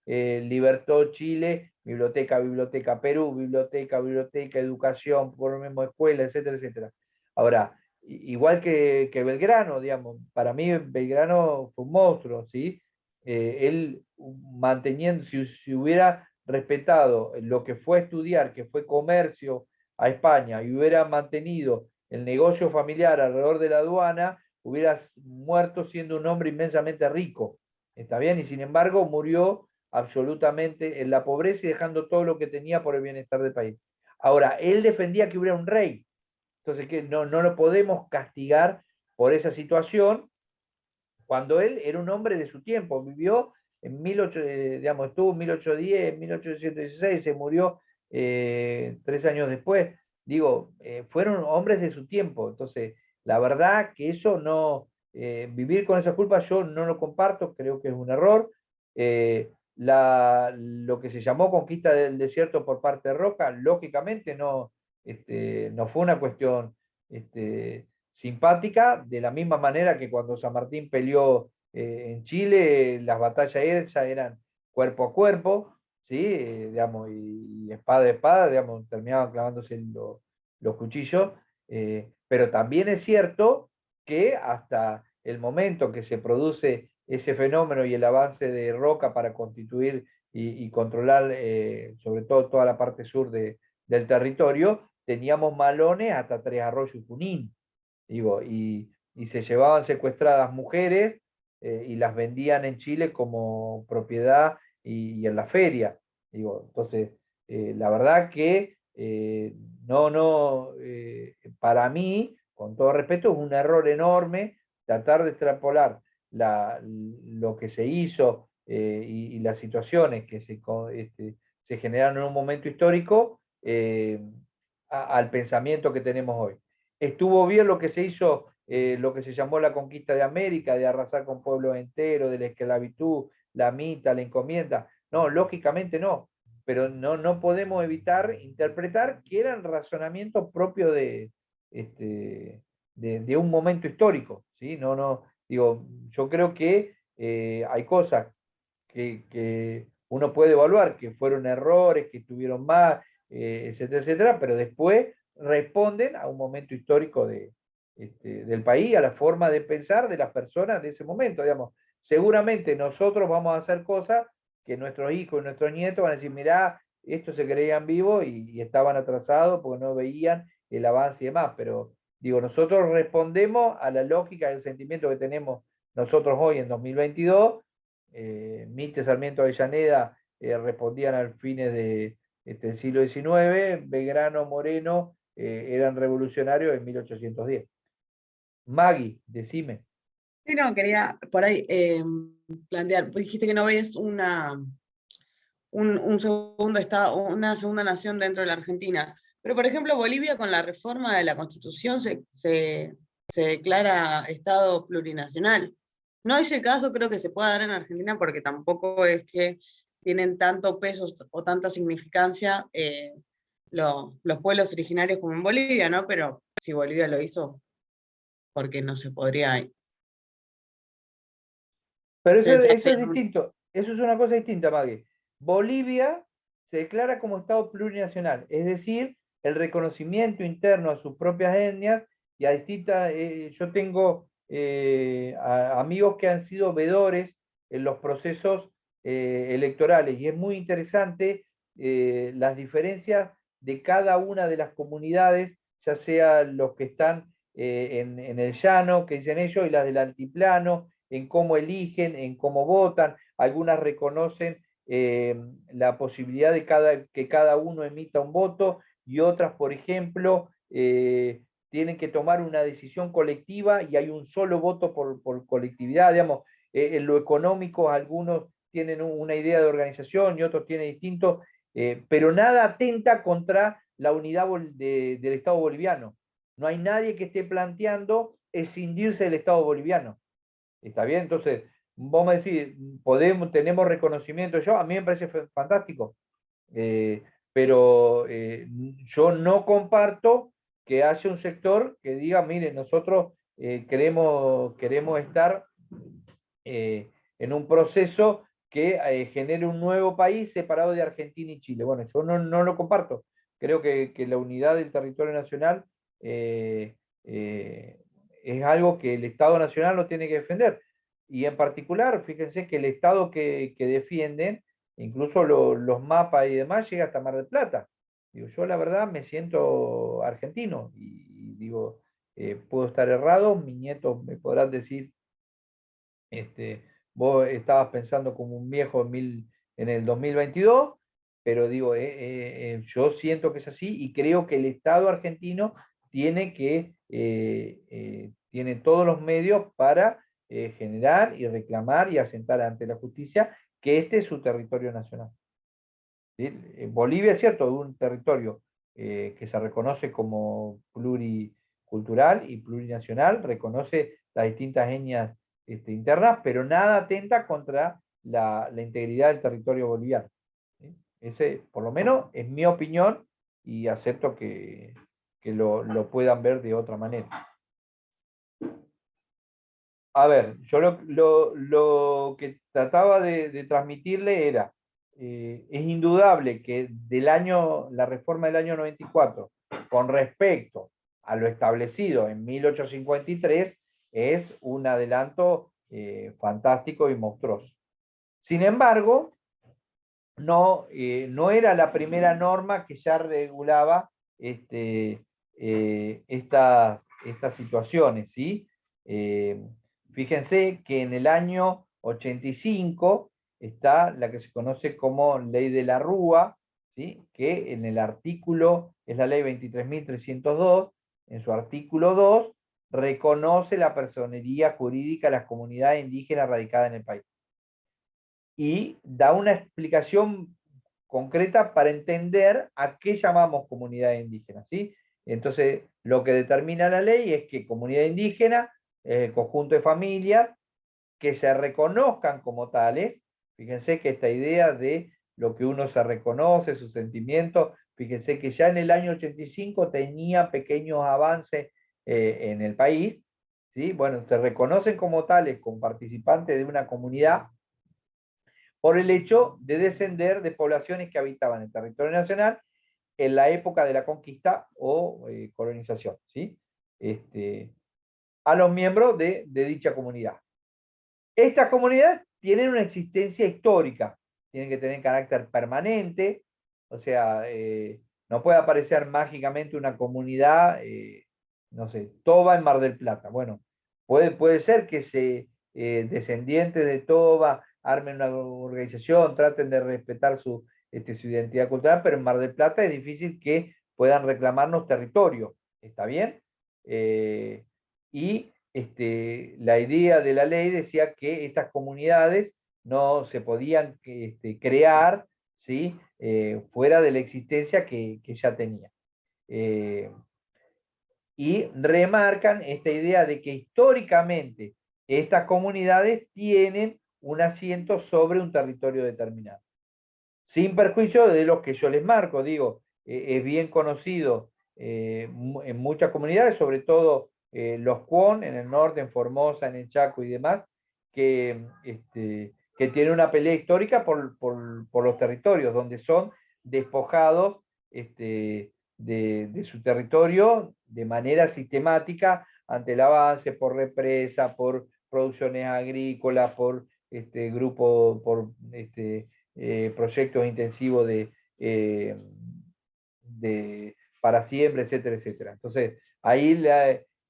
libertó Chile, biblioteca Perú, biblioteca, educación, por lo mismo escuela, etcétera, etcétera. Ahora, igual que Belgrano, digamos, para mí Belgrano fue un monstruo, ¿sí? Él manteniendo, si hubiera respetado lo que fue estudiar, que fue comercio a España, y hubiera mantenido el negocio familiar alrededor de la aduana, hubiera muerto siendo un hombre inmensamente rico, ¿está bien? Y sin embargo murió absolutamente en la pobreza y dejando todo lo que tenía por el bienestar del país. Ahora, él defendía que hubiera un rey, entonces que no lo podemos castigar por esa situación cuando él era un hombre de su tiempo, vivió en 18, digamos, estuvo en 1810, 1816, se murió 3 años después. Digo, fueron hombres de su tiempo, entonces la verdad que eso no, vivir con esa culpa yo no lo comparto, creo que es un error. Lo que se llamó conquista del desierto por parte de Roca, lógicamente no fue una cuestión simpática, de la misma manera que cuando San Martín peleó en Chile, las batallas ya eran cuerpo a cuerpo, ¿sí? Digamos, y espada a espada, digamos, terminaban clavándose los cuchillos, pero también es cierto que hasta el momento que se produce ese fenómeno y el avance de Roca para constituir y controlar sobre todo toda la parte sur del territorio, teníamos malones hasta Tres Arroyos y Junín, digo, y se llevaban secuestradas mujeres y las vendían en Chile como propiedad y en la feria, digo, entonces, la verdad que para mí, con todo respeto, es un error enorme tratar de extrapolar lo que se hizo y las situaciones que se generaron en un momento histórico al pensamiento que tenemos hoy. Estuvo bien lo que se hizo, lo que se llamó la conquista de América, de arrasar con pueblos enteros, de la esclavitud, la mita, la encomienda. No, lógicamente no, pero no podemos evitar interpretar que eran razonamientos propios de un momento histórico, ¿sí? Digo, yo creo que hay cosas que uno puede evaluar, que fueron errores, que estuvieron mal, etcétera, etcétera, pero después responden a un momento histórico del país, a la forma de pensar de las personas de ese momento, digamos. Seguramente nosotros vamos a hacer cosas que nuestros hijos y nuestros nietos van a decir, mirá, estos se creían vivos y estaban atrasados porque no veían el avance y demás, pero digo, nosotros respondemos a la lógica del sentimiento que tenemos nosotros hoy en 2022. Mitre, Sarmiento, Avellaneda respondían al fines del siglo XIX, Belgrano, Moreno eran revolucionarios en 1810. Maggie, decime. Sí, no, quería por ahí plantear, pues dijiste que no ves un segundo estado, una segunda nación dentro de la Argentina. Pero, por ejemplo, Bolivia con la reforma de la Constitución se declara Estado plurinacional. No es el caso, creo que se pueda dar en Argentina, porque tampoco es que tienen tanto peso o tanta significancia los pueblos originarios como en Bolivia, ¿no? Pero si Bolivia lo hizo, ¿por qué no se podría? Pero eso es distinto, eso es una cosa distinta, Maggie. Bolivia se declara como Estado plurinacional, es decir, el reconocimiento interno a sus propias etnias y a distintas. Yo tengo amigos que han sido veedores en los procesos electorales y es muy interesante las diferencias de cada una de las comunidades, ya sea los que están en el llano, que dicen ellos, y las del altiplano, en cómo eligen, en cómo votan. Algunas reconocen la posibilidad de que cada uno emita un voto y otras, por ejemplo, tienen que tomar una decisión colectiva y hay un solo voto por colectividad, digamos. En lo económico algunos tienen una idea de organización y otros tienen distinto, pero nada atenta contra la unidad del Estado boliviano. No hay nadie que esté planteando escindirse del Estado boliviano. ¿Está bien? Entonces, vos me decís, tenemos reconocimiento. A mí me parece fantástico, pero yo no comparto que haya un sector que diga, mire, nosotros queremos estar en un proceso que genere un nuevo país separado de Argentina y Chile. Bueno, yo no lo comparto. Creo que la unidad del territorio nacional es algo que el Estado Nacional no tiene que defender. Y en particular, fíjense que el Estado que defienden, incluso los mapas y demás, llega hasta Mar del Plata. Digo, yo la verdad me siento argentino y digo, puedo estar errado, mis nietos me podrán decir, vos estabas pensando como un viejo en el 2022, pero digo, yo siento que es así y creo que el Estado argentino tiene todos los medios para generar y reclamar y asentar ante la justicia que este es su territorio nacional. ¿Sí? Bolivia, es cierto, es un territorio que se reconoce como pluricultural y plurinacional, reconoce las distintas etnias internas, pero nada atenta contra la integridad del territorio boliviano. ¿Sí? Ese, por lo menos, es mi opinión y acepto que lo puedan ver de otra manera. A ver, yo lo que trataba de transmitirle era, es indudable que la reforma del año 94 con respecto a lo establecido en 1853, es un adelanto fantástico y monstruoso. Sin embargo, no era la primera norma que ya regulaba estas situaciones, ¿sí? Fíjense que en el año 85 está la que se conoce como Ley de la Rúa, ¿sí? Que en el artículo, es la ley 23.302, en su artículo 2, reconoce la personería jurídica de las comunidades indígenas radicadas en el país. Y da una explicación concreta para entender a qué llamamos comunidad indígena, ¿sí? Entonces, lo que determina la ley es que comunidad indígena es el conjunto de familias que se reconozcan como tales. Fíjense que esta idea de lo que uno se reconoce, sus sentimientos, fíjense que ya en el año 85 tenía pequeños avances en el país, ¿sí? Bueno, se reconocen como tales, como participantes de una comunidad, por el hecho de descender de poblaciones que habitaban el territorio nacional en la época de la conquista o colonización, ¿sí? A los miembros de dicha comunidad. Estas comunidades tienen una existencia histórica, tienen que tener carácter permanente, o sea, no puede aparecer mágicamente una comunidad, no sé, Toba en Mar del Plata. Bueno, puede ser que descendientes de Toba armen una organización, traten de respetar su identidad cultural, pero en Mar del Plata es difícil que puedan reclamarnos territorio, ¿está bien? Y la idea de la ley decía que estas comunidades no se podían crear, ¿sí? Fuera de la existencia que ya tenía. Y remarcan esta idea de que históricamente estas comunidades tienen un asiento sobre un territorio determinado. Sin perjuicio de lo que yo les marco, digo, es bien conocido en muchas comunidades, sobre todo los Kwon en el norte, en Formosa, en el Chaco y demás, que tienen una pelea histórica por los territorios, donde son despojados de su territorio de manera sistemática ante el avance por represa, por producciones agrícolas, por grupos, por proyectos intensivos para siembra, etcétera, etcétera. Entonces, ahí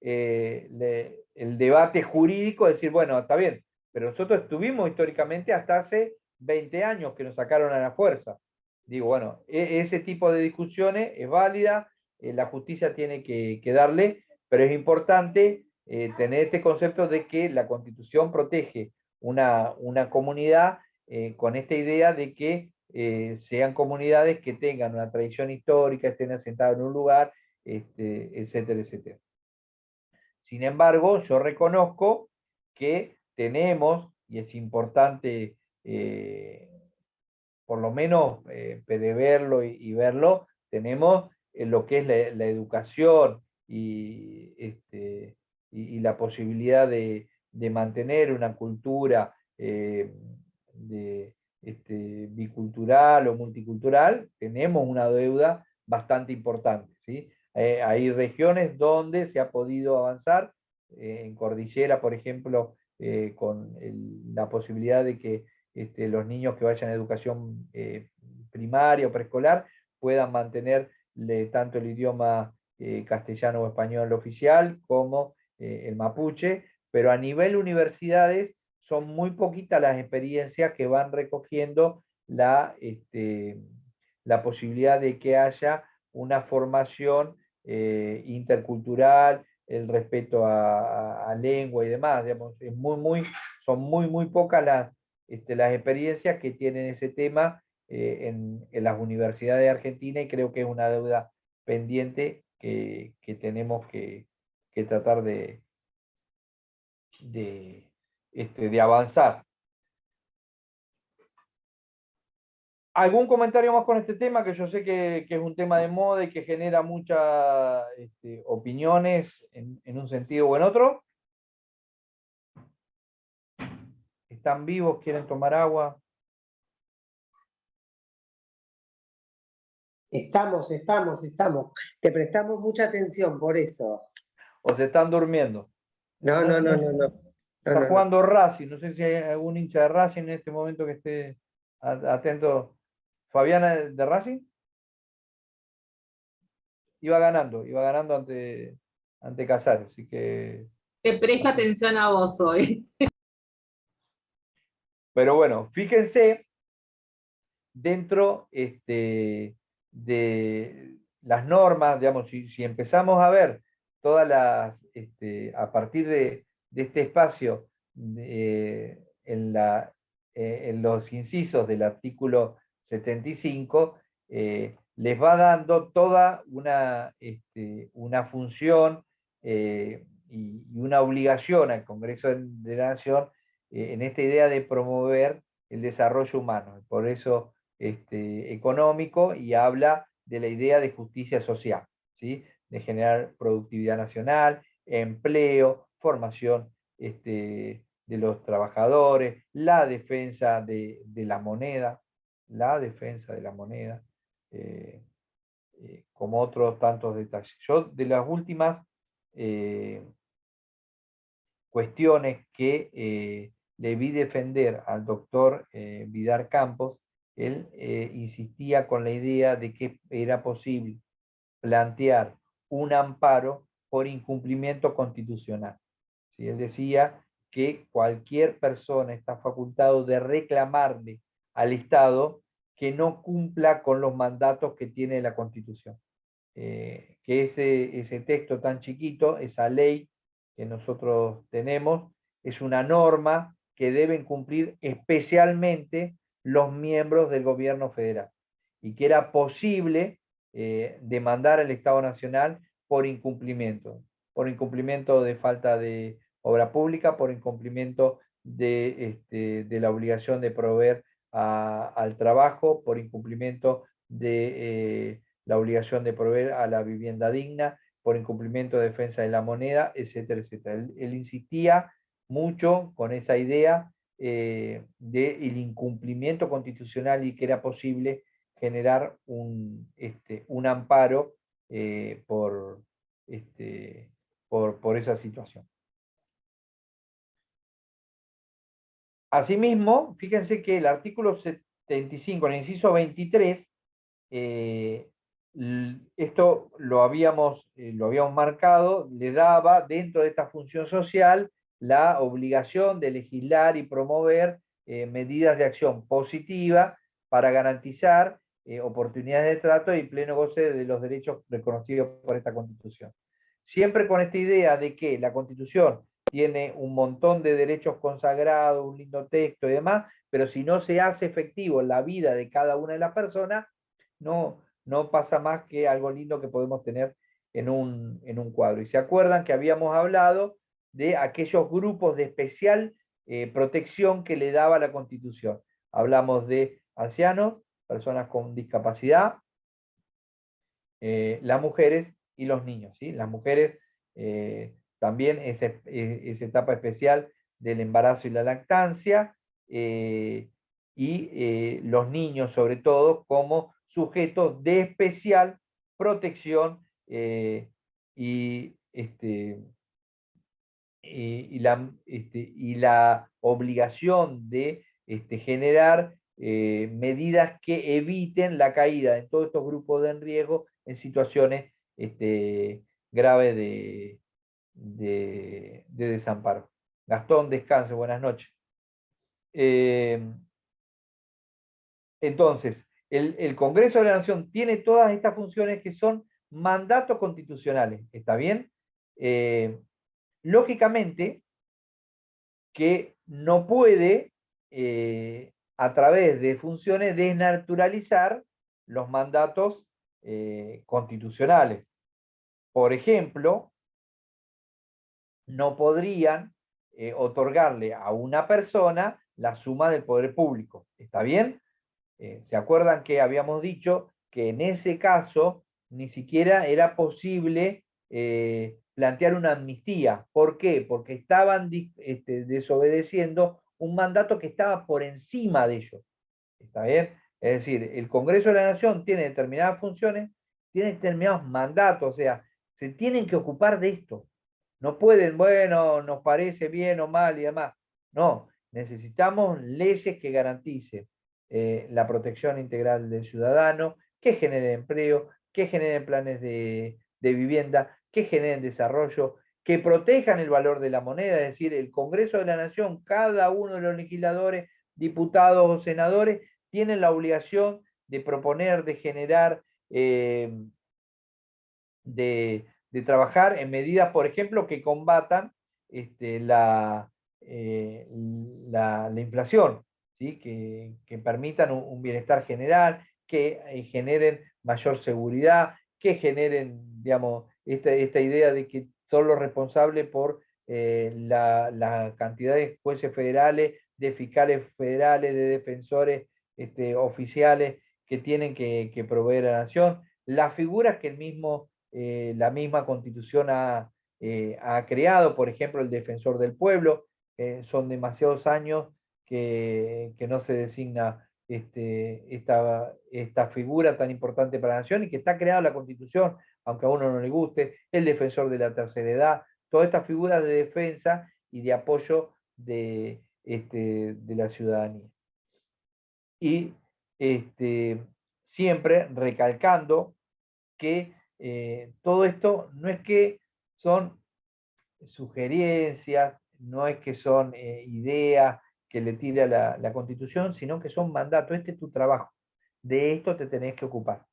el debate jurídico es decir, bueno, está bien, pero nosotros estuvimos históricamente hasta hace 20 años que nos sacaron a la fuerza. Digo, bueno, ese tipo de discusiones es válida, la justicia tiene que darle, pero es importante tener este concepto de que la Constitución protege una comunidad con esta idea de que sean comunidades que tengan una tradición histórica, estén asentadas en un lugar, etcétera, etcétera. Sin embargo, yo reconozco que tenemos, y es importante por lo menos preverlo y verlo, tenemos lo que es la educación y la posibilidad de mantener una cultura bicultural o multicultural, tenemos una deuda bastante importante, ¿sí? Hay regiones donde se ha podido avanzar, en Cordillera, por ejemplo, con la posibilidad de que los niños que vayan a educación primaria o preescolar puedan mantener tanto el idioma castellano o español oficial como el mapuche, pero a nivel universidades son muy poquitas las experiencias que van recogiendo la posibilidad de que haya una formación intercultural, el respeto a lengua y demás, digamos, son muy pocas las experiencias que tienen ese tema en las universidades de Argentina, y creo que es una deuda pendiente que tenemos que tratar de avanzar. ¿Algún comentario más con este tema? Que yo sé que es un tema de moda y que genera muchas opiniones en un sentido o en otro. ¿Están vivos? ¿Quieren tomar agua? Estamos. Te prestamos mucha atención por eso. ¿O se están durmiendo? No. Está jugando Racing, no sé si hay algún hincha de Racing en este momento que esté atento. ¿Fabiana de Racing? Iba ganando ante Casares, así que... Te presta atención a vos hoy. Pero bueno, fíjense, dentro de las normas, digamos, si empezamos a ver todas las, a partir de este espacio, en los incisos del artículo 75, les va dando toda una función y una obligación al Congreso de la Nación en esta idea de promover el desarrollo humano, por eso económico, y habla de la idea de justicia social, ¿sí? De generar productividad nacional, empleo, formación de los trabajadores, la defensa de la moneda, como otros tantos detalles. Yo, de las últimas cuestiones que le vi defender al doctor Vidar Campos, él insistía con la idea de que era posible plantear un amparo por incumplimiento constitucional. ¿Sí? Él decía que cualquier persona está facultado de reclamarle al Estado que no cumpla con los mandatos que tiene la Constitución. Que ese texto tan chiquito, esa ley que nosotros tenemos, es una norma que deben cumplir especialmente los miembros del gobierno federal, y que era posible demandar al Estado Nacional por incumplimiento de falta de obra pública, por incumplimiento de la obligación de proveer al trabajo, por incumplimiento de la obligación de proveer a la vivienda digna, por incumplimiento de defensa de la moneda, etcétera, etcétera. Él insistía mucho con esa idea del incumplimiento constitucional, y que era posible generar un amparo por esa situación. Asimismo, fíjense que el artículo 75, en el inciso 23, esto lo habíamos marcado, le daba dentro de esta función social la obligación de legislar y promover medidas de acción positiva para garantizar oportunidades de trato y pleno goce de los derechos reconocidos por esta Constitución. Siempre con esta idea de que la Constitución tiene un montón de derechos consagrados, un lindo texto y demás, pero si no se hace efectivo en la vida de cada una de las personas, no pasa más que algo lindo que podemos tener en un cuadro. Y se acuerdan que habíamos hablado de aquellos grupos de especial protección que le daba la Constitución. Hablamos de ancianos, personas con discapacidad, las mujeres y los niños, ¿sí? Las mujeres también esa etapa especial del embarazo y la lactancia, y los niños sobre todo como sujetos de especial protección, y la obligación de generar medidas que eviten la caída de todos estos grupos de riesgo en situaciones graves de desamparo. Gastón, descanse, buenas noches. Entonces, el Congreso de la Nación tiene todas estas funciones que son mandatos constitucionales, ¿está bien? Lógicamente que no puede, a través de funciones, desnaturalizar los mandatos constitucionales. Por ejemplo, no podrían otorgarle a una persona la suma del poder público, ¿está bien? ¿Se acuerdan que habíamos dicho que en ese caso ni siquiera era posible plantear una amnistía? ¿Por qué? Porque estaban desobedeciendo un mandato que estaba por encima de ellos. ¿Está bien? Es decir, el Congreso de la Nación tiene determinadas funciones, tiene determinados mandatos, o sea, se tienen que ocupar de esto. No pueden, bueno, nos parece bien o mal y demás. No, necesitamos leyes que garanticen la protección integral del ciudadano, que generen empleo, que generen planes de vivienda, que generen desarrollo, que protejan el valor de la moneda, es decir, el Congreso de la Nación, cada uno de los legisladores, diputados o senadores, tienen la obligación de proponer, de generar, de trabajar en medidas, por ejemplo, que combatan la inflación, ¿sí? Que permitan un bienestar general, que generen mayor seguridad, que generen, digamos, esta idea de que son los responsables por la cantidad de jueces federales, de fiscales federales, de defensores oficiales que tienen que proveer a la nación, las figuras que la misma Constitución ha creado, por ejemplo, el defensor del pueblo, son demasiados años que no se designa esta figura tan importante para la nación y que está creada la Constitución, aunque a uno no le guste, el defensor de la tercera edad, todas estas figuras de defensa y de apoyo de la ciudadanía. Y siempre recalcando que todo esto no es que son sugerencias, no es que son ideas que le tira la Constitución, sino que son mandatos. Este es tu trabajo. De esto te tenés que ocupar.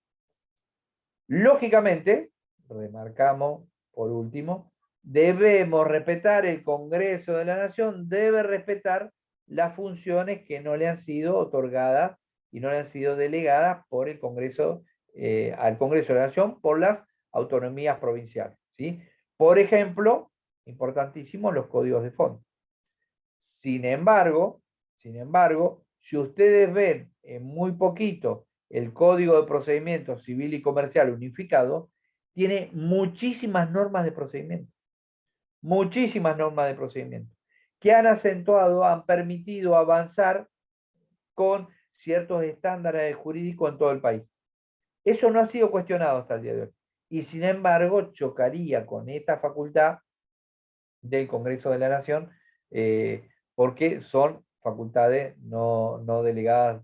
Lógicamente, remarcamos por último, debemos respetar el Congreso de la Nación, debe respetar las funciones que no le han sido otorgadas y no le han sido delegadas por el Congreso, al Congreso de la Nación por las autonomías provinciales, ¿sí? Por ejemplo, importantísimo, los códigos de fondo. Sin embargo, si ustedes ven en muy poquito el Código de Procedimiento Civil y Comercial unificado, tiene muchísimas normas de procedimiento. Muchísimas normas de procedimiento que han acentuado, han permitido avanzar con ciertos estándares jurídicos en todo el país. Eso no ha sido cuestionado hasta el día de hoy. Y sin embargo, chocaría con esta facultad del Congreso de la Nación, porque son facultades no delegadas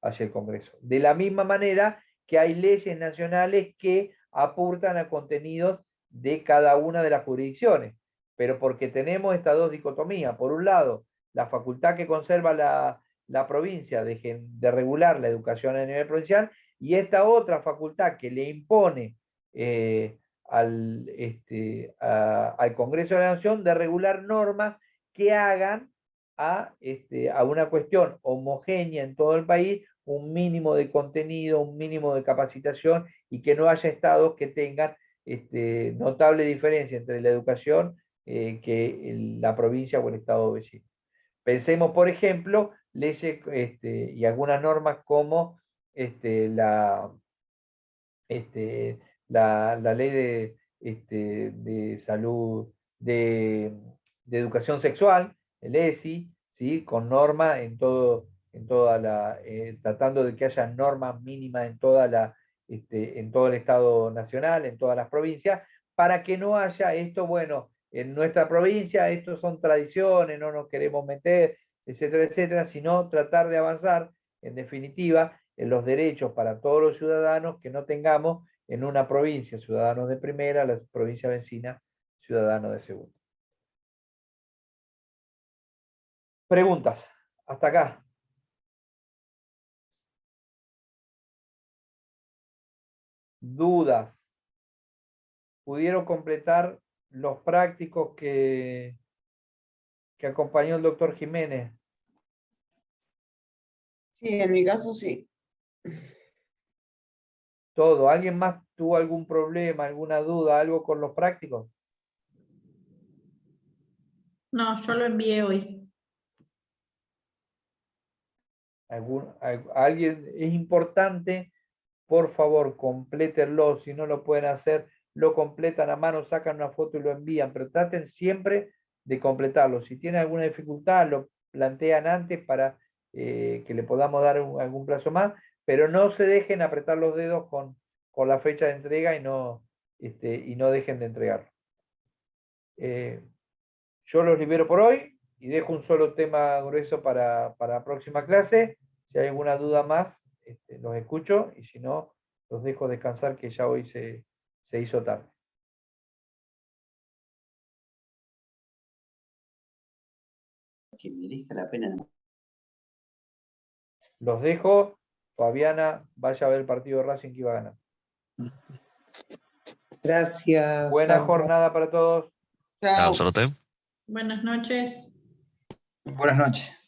hacia el Congreso. De la misma manera que hay leyes nacionales que aportan a contenidos de cada una de las jurisdicciones, pero porque tenemos estas dos dicotomías. Por un lado, la facultad que conserva la provincia de regular la educación a nivel provincial, y esta otra facultad que le impone al Congreso de la Nación de regular normas que hagan a una cuestión homogénea en todo el país, un mínimo de contenido, un mínimo de capacitación, y que no haya estados que tengan notable diferencia entre la educación que la provincia o el estado vecino. Pensemos, por ejemplo, leyes y algunas normas como la ley de salud, de educación sexual, el ESI, ¿sí? Con norma tratando de que haya normas mínimas en en todo el Estado nacional, en todas las provincias, para que no haya esto, bueno, en nuestra provincia estos son tradiciones, no nos queremos meter, etcétera, etcétera, sino tratar de avanzar, en definitiva, en los derechos para todos los ciudadanos, que no tengamos en una provincia ciudadanos de primera, la provincia vecina ciudadanos de segunda. Preguntas, hasta acá. Dudas. ¿Pudieron completar los prácticos que acompañó el doctor Jiménez? Sí, en mi caso sí. Todo. ¿Alguien más tuvo algún problema, alguna duda, algo con los prácticos? No, yo lo envié hoy. ¿Alguien? Es importante, por favor, complétenlo. Si no lo pueden hacer, lo completan a mano, sacan una foto y lo envían, pero traten siempre de completarlo. Si tienen alguna dificultad, lo plantean antes para que le podamos dar algún plazo más, pero no se dejen apretar los dedos con la fecha de entrega y no dejen de entregarlo. Yo los libero por hoy y dejo un solo tema grueso para la próxima clase. Si hay alguna duda más, los escucho, y si no, los dejo descansar, que ya hoy se hizo tarde. Que merezca la pena. Los dejo. Fabiana, vaya a ver el partido de Racing que iba a ganar. Gracias. Buena Pablo. jornada para todos. Chao. Absolutamente. Buenas noches. Buenas noches.